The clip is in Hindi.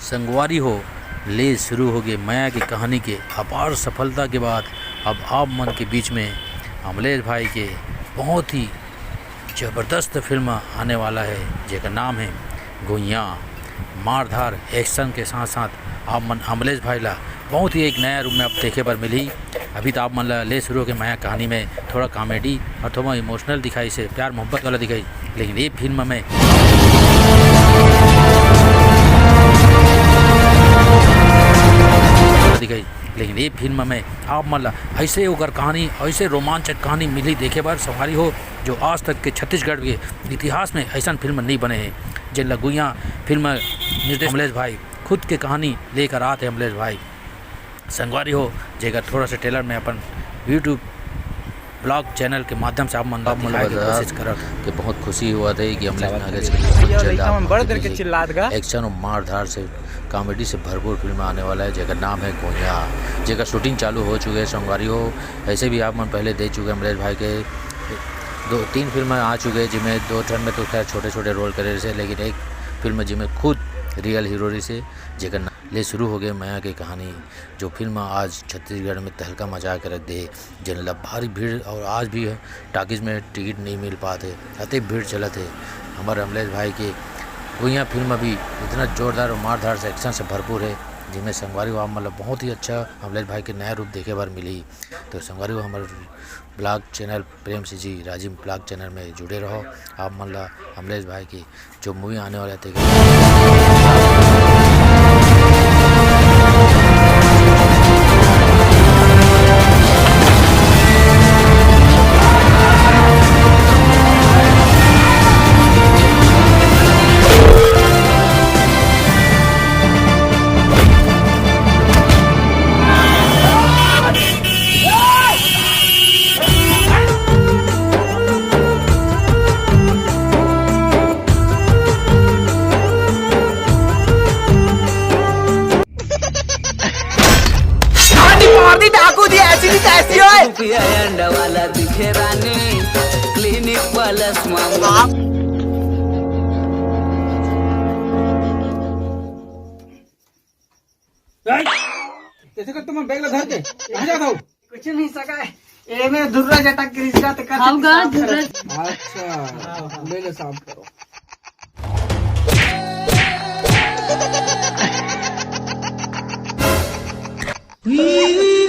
संगवारी हो, ले शुरू हो गई माया की कहानी के अपार सफलता के बाद अब आप मन के बीच में अमलेश भाई के बहुत ही ज़बरदस्त फिल्म आने वाला है जिसका नाम है गुइया। मारधार एक्शन के साथ साथ आप मन अमलेश भाई ला बहुत ही एक नया रूप में अब देखे पर मिली। अभी तो आप मन ला ले शुरू हो गए माया कहानी में थोड़ा कॉमेडी और थोड़ा इमोशनल दिखाई से प्यार मोहब्बत वाला दिखाई, लेकिन ये फिल्म में आप मन ला ऐसे ओकर कहानी ऐसे रोमांचक कहानी मिली देखे बार सवारी हो जो आज तक के छत्तीसगढ़ के इतिहास में ऐसा फिल्म नहीं बने हैं। जिन लगुइया फिल्म निर्देशक अमलेश भाई खुद के कहानी लेकर आते अमलेश भाई संगवारी हो जेकर थोड़ा सा ट्रेलर में अपन यूट्यूब ब्लॉग चैनल के माध्यम से आप मन कोशिश करब कि बहुत खुशी हुआ था कि अमलेश एक्शन और मारधार से कॉमेडी से भरपूर फिल्म आने वाला है जेकर नाम है गुइया, जेकर शूटिंग चालू हो चुके हैं संगवारी हो। ऐसे भी आप मन पहले देख चुके हैं अमलेश भाई के 2-3 फिल्में आ चुके हैं जिनमें 2 टर्न में तो खैर छोटे छोटे रोल करे से, लेकिन एक फिल्म जिनमें खुद रियल हीरो से जेकर ले शुरू हो गए माया की कहानी। जो फिल्म आज छत्तीसगढ़ में तहलका मचा के रख दे, जिन भारी भीड़ और आज भी टाकीज में टिकट नहीं मिल पाते, अति भीड़ चलत है। हमारे अमलेश भाई के गुइया फिल्म भी इतना जोरदार और मारधार से एक्शन से भरपूर है जिनमें संगवारी हो मतलब बहुत ही अच्छा अमलेश भाई के नया रूप देखे बार मिली। तो संगवारी हो हमारे ब्लॉग चैनल प्रेम से जी राजीव ब्लॉग चैनल में जुड़े रहो। आप मतलब अमलेश भाई की जो मूवी आने वाले थे डाकू दी ऐसी नहीं कैसी हो अंडा वाला दिखे रानी क्लिनिक प्लस मामला कैसे कर तुम बैग ला धर के कहां जाता हो? कुछ नहीं सका है ए में दुर्रा जटा गिर जाते कर अच्छा ले ले साफ करो। वी